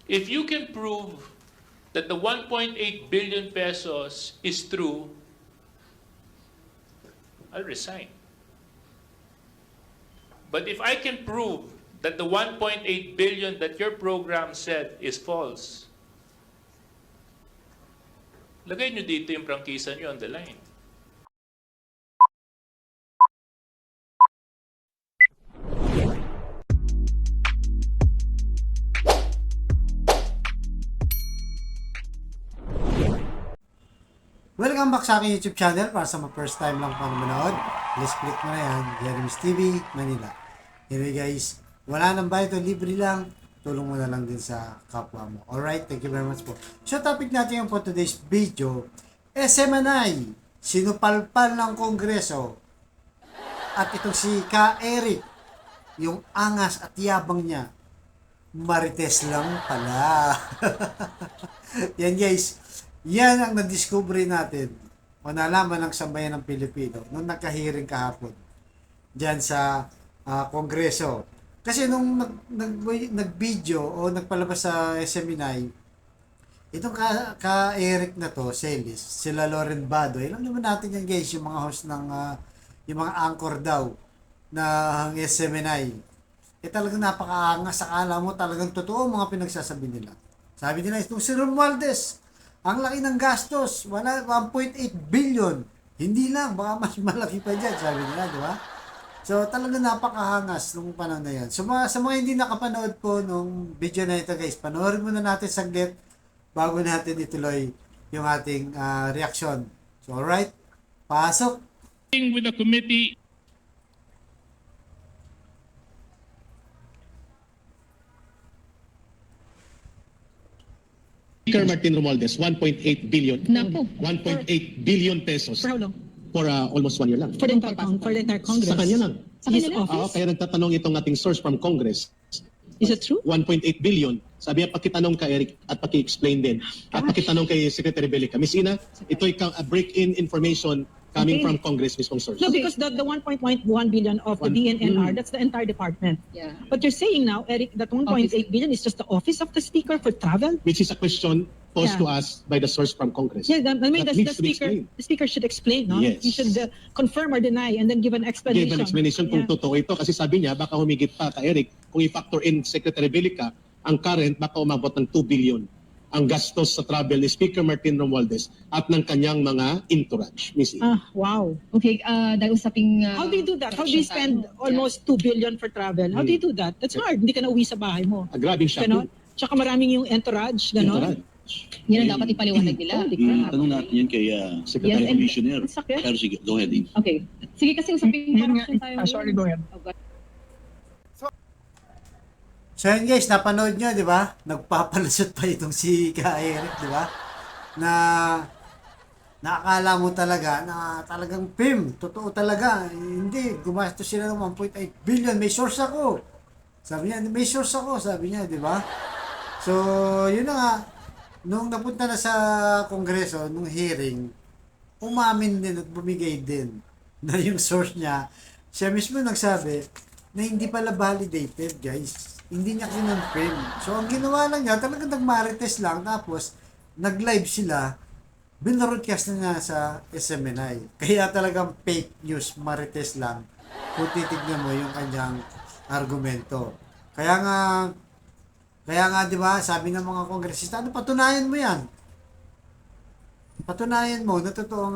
If you can prove that the 1.8 billion pesos is true, I'll resign. But if I can prove that the 1.8 billion that your program said is false, lagay nyo dito yung prangkisa nyo on the line. Welcome back sa aking YouTube channel. Para sa mga first time lang pa manood, please click mo na yan, Jeremy's TV, Manila. Anyway guys, wala nang bayad o libre lang, tulong mo na lang din sa kapwa mo. Alright, thank you very much po. So topic natin yung for today's video, SMNI, sinupalpal ng Kongreso. At itong si Ka Eric, yung angas at yabang niya, marites lang pala. Yan guys, yan ang nadiscovery natin o nalaman ng sambayan ng Pilipino nung nagkahiring kahapon dyan sa Kongreso. Kasi nung nag-video o nagpalabas sa SMNI, itong ka-Eric na to, Celis, sila Loren Badoy, alam naman natin yan guys, yung mga host ng, yung mga anchor daw ng SMNI. Talagang napakaangas, akala mo talagang totoo mga pinagsasabi nila. Sabi nila, itong si Romualdez, ang laki ng gastos, 1.8 billion. Hindi lang, baka mas malaki pa dyan, sabi nila, di ba? So, talaga napakahangas nung panahon na yan. So, sa mga hindi nakapanood po nung video na ito, guys, panoorin muna natin saglit bago natin ituloy yung ating reaction. So, alright, pasok. With the committee, Speaker Martin Romualdez, 1.8 billion. Napo. 1.8 billion pesos. For how long? For almost 1 year lang. For the entire Congress. Sa kanya lang. Sa his Oo, office? kaya nagtatanong itong ating source from Congress. Is it true? 1.8 billion. Sabi niya, pakitanong ka Eric at paki-explain din. At pakitanong kay Secretary Bellica. Miss Ina, ito'y break-in information coming Okay. from Congress mismong source. No, because the 1.1 billion of the DNNR, that's the entire department. Yeah. But you're saying now, Eric, that 1.8 billion is just the office of the speaker for travel? Which is a question posed Yeah. to us by the source from Congress. Yeah, I mean, That the needs to be explained. speaker should explain, no? Yes. He should confirm or deny and then give an explanation. Give an explanation kung Yeah. totoo ito. Kasi sabi niya, baka humigit pa ka Eric, kung i-factor in Secretary Bellica, ang current baka umabot ng 2 billion ang gastos sa travel ni Speaker Martin Romualdez at ng kanyang mga entourage. Miss E. Wow. Okay, dahil usaping... How do you do that? How do you spend almost 2 billion for travel? How do you do that? That's hard. Hindi ka na uwi sa bahay mo. Grabing Ganon? shopping. Tsaka maraming yung entourage, ganon? Entourage. Yan ang dapat ipaliwanag nila. Holy crap. Tanong natin yan kay Secretary Yes, and- Commissioner. Ang sakit. Pero sige, go ahead. Ing. Okay. Sige, kasi usaping corruption tayo. sorry, go ahead. Okay. So yun guys, napanood nyo, di ba? Nagpapalusot pa itong si Ka Eric, di ba? Na nakakala mo talaga na talagang totoo talaga. Hindi, gumastos sila ng 1.8 billion. May source ako. Sabi niya, may source ako, sabi niya, di ba? So, yun na nga. Nung napunta na sa Kongreso, nung hearing, umamin din at bumigay din na yung source niya. Siya mismo nagsabi na hindi pala validated, guys. Hindi niya kinonfirm. So, ang ginawa lang niya, talagang nagmarites lang. Tapos, nag-live sila. Binroadcast na niya sa SMNI. Kaya talagang fake news, marites lang. Kung titignan mo yung kanyang argumento. Kaya nga, di ba, sabi ng mga kongresista, ano, patunayan mo yan. Patunayan mo na totoo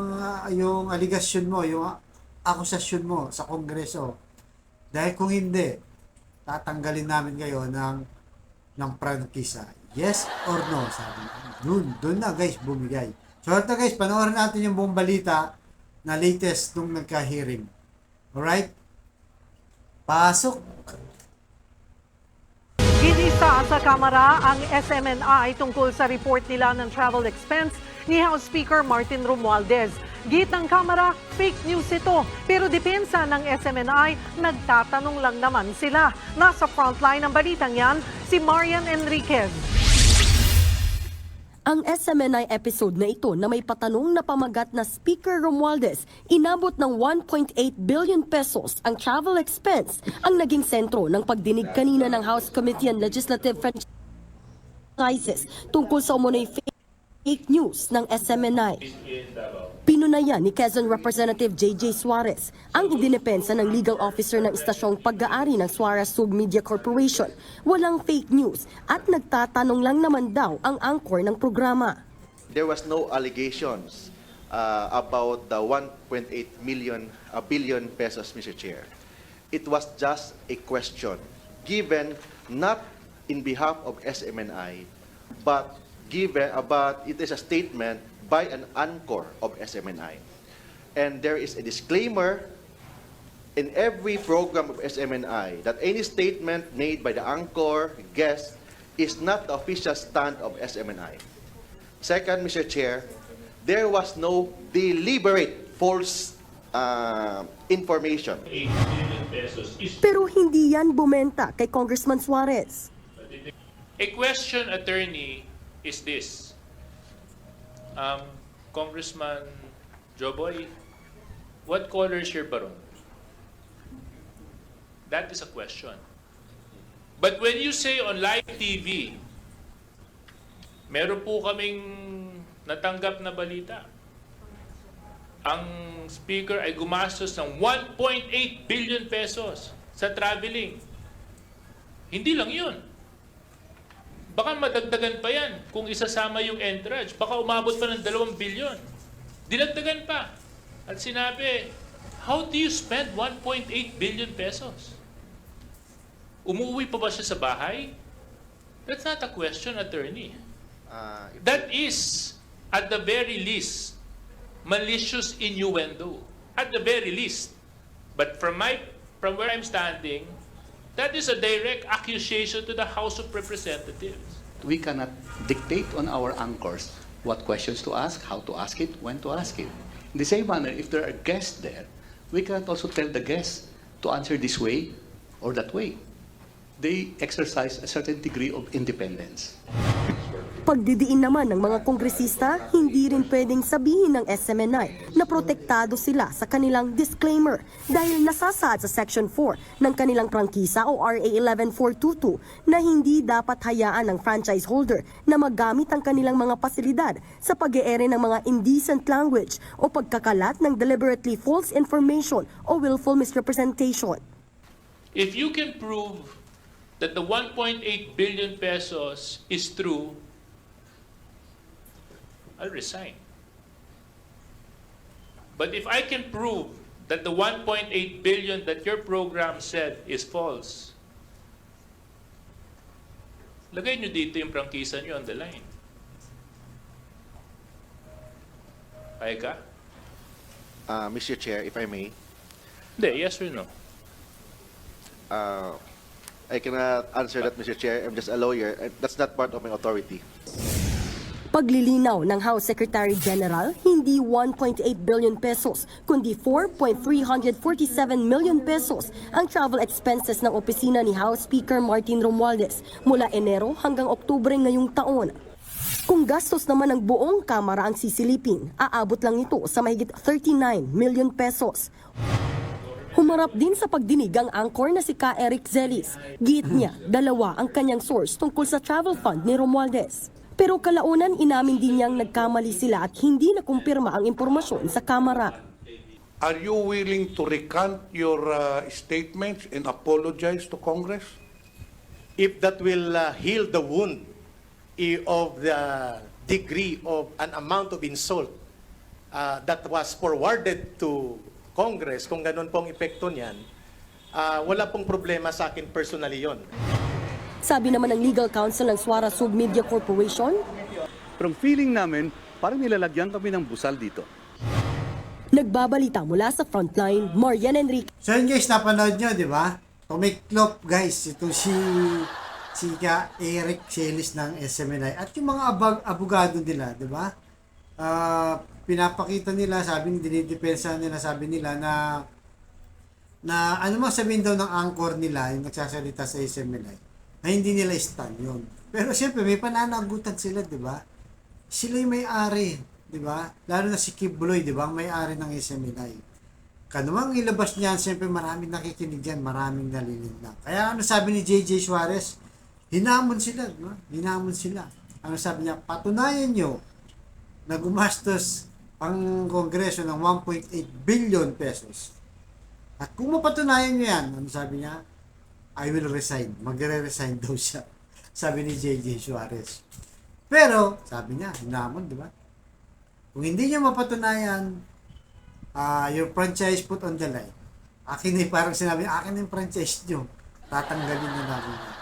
yung aligasyon mo, yung akusasyon mo sa kongreso. Dahil kung hindi, tatanggalin namin kayo ng prangkisa. Yes or no, sabi niya. Doon na guys, bumigay. So ito guys, panoorin natin yung buong balita na latest nung nagka-hearing. Alright? Pasok! Ginisa sa Kamara ang SMNI tungkol sa report nila ng travel expense ni House Speaker Martin Romualdez. Git ng Kamara, fake news ito. Pero depensa ng SMNI, nagtatanong lang naman sila. Nasa frontline ng balitang yan, si Marian Enriquez. Ang SMNI episode na ito na may patanong na pamagat na Speaker Romualdez, inabot ng 1.8 billion pesos ang travel expense ang naging sentro ng pagdinig kanina ng House Committee on Legislative Franchise exercises tungkol sa umunoy fake news ng SMNI. Pinunayan ni Quezon Representative J.J. Suarez ang idinipensa ng legal officer ng istasyong pag-aari ng Suarez Sub Media Corporation. Walang fake news at nagtatanong lang naman daw ang anchor ng programa. There was no allegations about the 1.8 billion pesos, Mr. Chair. It was just a question given not in behalf of SMNI, but it is a statement by an anchor of SMNI. And there is a disclaimer in every program of SMNI that any statement made by the anchor guest is not the official stand of SMNI. Second, Mr. Chair, there was no deliberate false information. 8 billion pesos is Pero hindi yan bumenta kay Congressman Suarez. a question, attorney, is this. Congressman Joboy, what color is your baron? That is a question. But when you say on live TV, meron po kaming natanggap na balita. Ang speaker ay gumastos ng 1.8 billion pesos sa traveling. Hindi lang yun. Baka madagdagan pa yan kung isasama yung entourage. Baka umabot pa ng 2 billion. Dinagdagan pa. At sinabi, how do you spend 1.8 billion pesos? Umuwi pa ba siya sa bahay? That's not a question, attorney. That is, at the very least, malicious innuendo. At the very least. But from where I'm standing, that is a direct accusation to the House of Representatives. We cannot dictate on our anchors what questions to ask, how to ask it, when to ask it. In the same manner, if there are guests there, we cannot also tell the guests to answer this way or that way. They exercise a certain degree of independence. Pagdidiin naman ng mga kongresista, hindi rin pwedeng sabihin ng SMNI na protektado sila sa kanilang disclaimer dahil nasasaad sa Section 4 ng kanilang prangkisa o RA 11422 na hindi dapat hayaan ng franchise holder na magamit ang kanilang mga pasilidad sa pag-eere ng mga indecent language o pagkakalat ng deliberately false information o willful misrepresentation. If you can prove that the 1.8 billion pesos is true, I'll resign. But if I can prove that the 1.8 billion that your program said is false, lagay nyo dito yung prangkisa nyo on the line. Kaya ka? Mr. Chair, if I may, Hindi, yes or no? I cannot answer that, Mr. Chair. I'm just a lawyer. That's not part of my authority. Paglilinaw ng House Secretary General, hindi 1.8 billion pesos, kundi 4.347 million pesos ang travel expenses ng opisina ni House Speaker Martin Romualdez mula Enero hanggang Oktubre ngayong taon. Kung gastos naman ng buong Kamara ang sisilipin, aabot lang ito sa mahigit 39 million pesos. Humarap din sa pagdinig ang anchor na si Ka Eric Zelis. Giit niya, 2 ang kanyang source tungkol sa travel fund ni Romualdez. Pero kalaunan inamin din niyang nagkamali sila at hindi nakumpirma ang impormasyon sa Kamara. Are you willing to recant your statements and apologize to Congress? If that will heal the wound of the degree of an amount of insult that was forwarded to Congress, kung ganun pong epekto niyan, wala pong problema sa akin personally yon. Sabi naman ng Legal Counsel ng Suarez Sub Media Corporation, pero feeling namin, parang nilalagyan kami ng busal dito. Nagbabalita mula sa Frontline, Marian Enrique. So yun guys, napanood nyo, di ba? Tumiklop guys, itong si Ka Eric Zelis ng SMNI at yung mga abogado nila, di ba? Pinapakita nila, dinidepensa nila, sabi nila na ano mang sabihin daw ng anchor nila, yung nagsasalita sa SMNI, na hindi nila stand yun. Pero siyempre, may pananagutan sila, di ba? Sila yung may-ari, di ba? Lalo na si Kibloy, di ba? May-ari ng SMNI. Kanumang ilabas niyan, siyempre maraming nakikinig dyan, maraming nalilig na. Kaya ano sabi ni J.J. Suarez? Hinamon sila, no? Hinamon sila. Ano sabi niya? Patunayan nyo na gumastos ang Kongreso ng 1.8 billion pesos. At kung mapatunayan nyo yan, ano sabi niya? I will resign. Magre-resign daw siya. Sabi ni J.J. Suarez. Pero, sabi niya, hinamon, di ba? Kung hindi niya mapatunayan, your franchise put on the line. Akin eh, parang sinabi, akin yung franchise nyo. Tatanggalin na namin yan.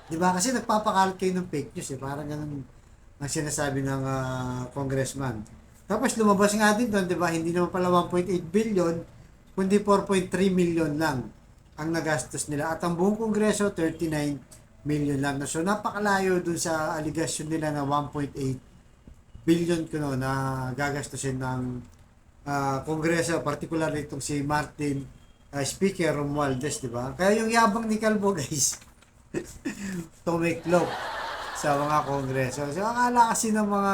Di ba? Kasi nagpapakalat kayo ng fake news eh. Parang ganun ang sinasabi ng congressman. Tapos lumabas nga din doon, di ba? Hindi naman pala 1.8 billion, kundi 4.3 million lang ang nagastos nila. At ang buong kongreso, 39 million lang. So napakalayo dun sa aligasyon nila na 1.8 billion kuno na gagastusin ng kongreso, particularly itong si Martin Speaker Romualdez, di ba? Kaya yung yabang ni Calvo, guys, tumiklop sa mga kongreso. So akala kasi ng mga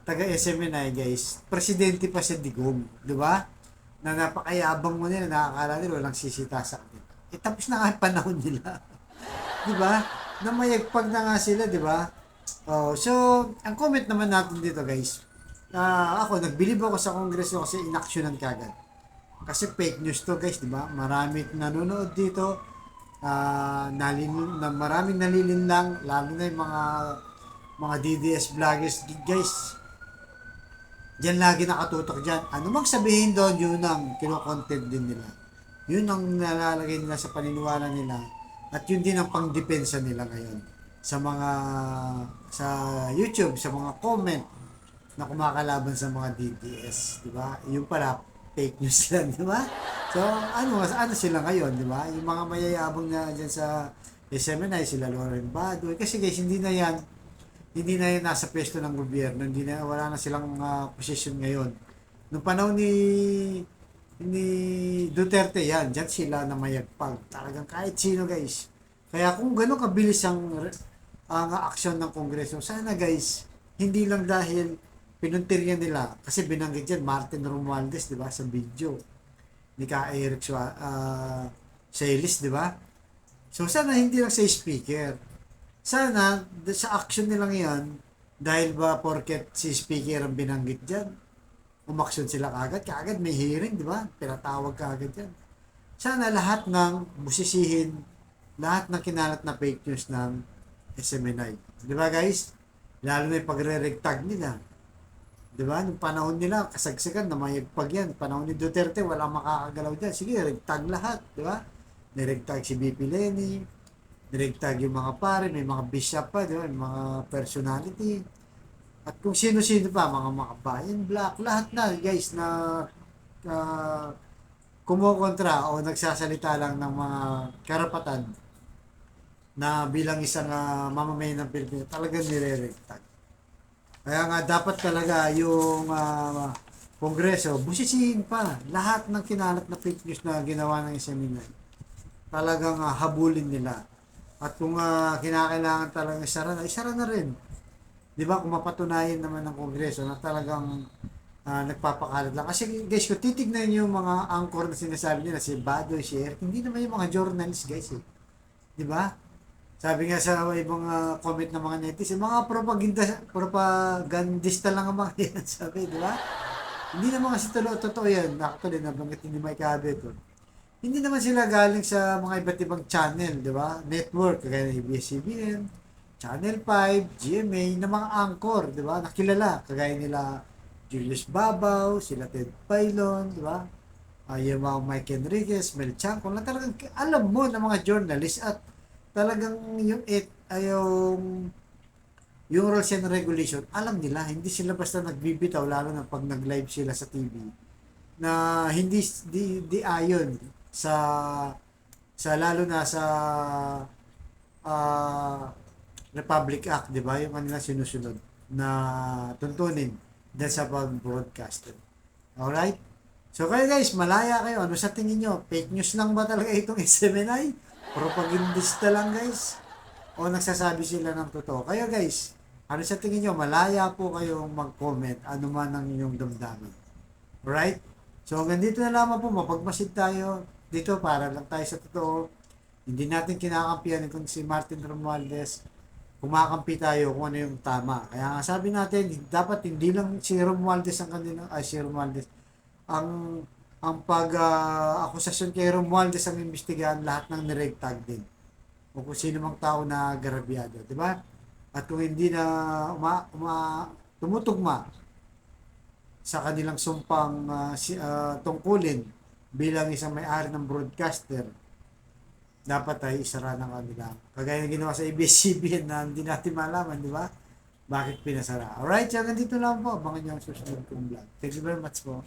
taga-SMNI, guys, presidente pa si Digong, di ba? Na napakayabang mo nila, nakakala nila walang sisita sa akin. Tapos na nga yung panahon nila. Di ba? Namayagpag na nga sila, di ba? So, ang comment naman natin dito, guys, ako, nagbilib ako sa kongreso kasi inaksyonan kagad. Kasi fake news to, guys, di ba? Maraming nanonood dito, maraming nalilinlang, lalo na yung mga DDS vloggers, guys. Diyan lagi nakatutok dyan. Ano mang sabihin doon, yun ang kino-content din nila. Yun ang nalalagay nila sa paniniwala nila. At yun din ang pangdepensa nila ngayon. Sa YouTube, sa mga comment na kumakalaban sa mga DDS. Diba? Yung pala, fake news lang, diba? So, ano sila ngayon, diba? Yung mga mayayabang na dyan sa SMNI, sila Loren Badoy. Kasi guys, hindi na yan nasa pwesto ng gobyerno, wala na silang posisyon ngayon. Nung panahon ni Duterte, yan, dyan sila na mayagpag. Talagang kahit sino, guys. Kaya kung gano'n kabilis ang aksyon ng Kongreso, sana, guys, hindi lang dahil pinuntirya nila, kasi binanggit dyan, Martin Romualdez, di ba, sa video, ni Eric Celis, di ba? So, sana hindi lang sa speaker. Sana, sa action nila ngayon, dahil ba porket si speaker ang binanggit dyan, umaksyon sila kagad may hearing, di ba? Pinatawag kagad yan. Sana lahat ng busisihin, lahat ng kinalat na fake news ng SMNI. Di ba, guys? Lalo na yung pagre-regtag nila. Di ba? Nung panahon nila, kasagsagan na mayagpag yan. Panahon ni Duterte, walang makakagalaw dyan. Sige, regtag lahat. Di ba? Niregtag si BP Lenny, niregtag yung mga pare, may mga bishop pa, di ba? May mga personality. At kung sino-sino pa, mga makabayan, black, lahat na, guys, na kumukontra o nagsasalita lang ng mga karapatan na bilang isang mamamayan ng Pilipinas, talagang nire-regtag. Kaya nga, dapat talaga yung Kongreso, busisihin pa lahat ng kinalat na fake news na ginawa ng SMNI. Talagang habulin nila. At kung kinakailangan talagang isara na rin. Di ba? Kung mapatunayan naman ng Kongreso na talagang nagpapakalat lang. Kasi guys, kung titignan yung mga anchor na sinasabi nila, si Badoy, si Eric, hindi naman yung mga journalists, guys. Eh. Di ba? Sabi nga sa ibang comment ng mga netizen, mga propagandista lang ang mga yan. Sabi, di ba? Hindi naman kasi totoo yan. Actually, nabanggit ni Mike Abe ito. Hindi naman sila galing sa mga iba't ibang channel, di ba? Network, kagaya ng ABS-CBN, Channel 5, GMA, na mga anchor, di ba? Nakilala, kagaya nila Julius Babaw, sila Ted Pailon, di ba? Yung mga Mike Enriquez, Mel Chanco, na talagang alam mo ng mga journalist at talagang yung rules and regulation, alam nila, hindi sila basta nagbibitaw, lalo na pag nag-live sila sa TV, na hindi di ayon sa lalo na sa Republic Act, di ba? Yung kanila sinusunod na tuntunin dahil sa pag-broadcast. Alright? So kayo guys, malaya kayo. Ano sa tingin nyo? Fake news lang ba talaga itong SMNI? Propagandista lang guys? O nagsasabi sila ng totoo? Kayo guys, ano sa tingin nyo? Malaya po kayong mag-comment ano man ang inyong damdamin. Alright? So, ganito na lamang po, mapagmasid tayo dito para lang tayo sa totoo. Hindi natin kinakampihan kung si Martin Romualdez, kumakampi tayo kung ano yung tama. Kaya nga sabi natin, dapat hindi lang si Romualdez ang akusasyon kay Romualdez ang imbestigahan, lahat ng niregtag din. O kung sino mang tao na garabyado, di ba? At kung hindi na tumutugma sa kanilang sumpang tungkulin bilang isang may-ari ng broadcaster, dapat ay isara ng kanila. Kagaya ng ginawa sa ABS-CBN na hindi natin malaman, di ba? Bakit pinasara? Alright, so ganito lang po. Abangan nyo ang susunod kong vlog. Thank you very much po.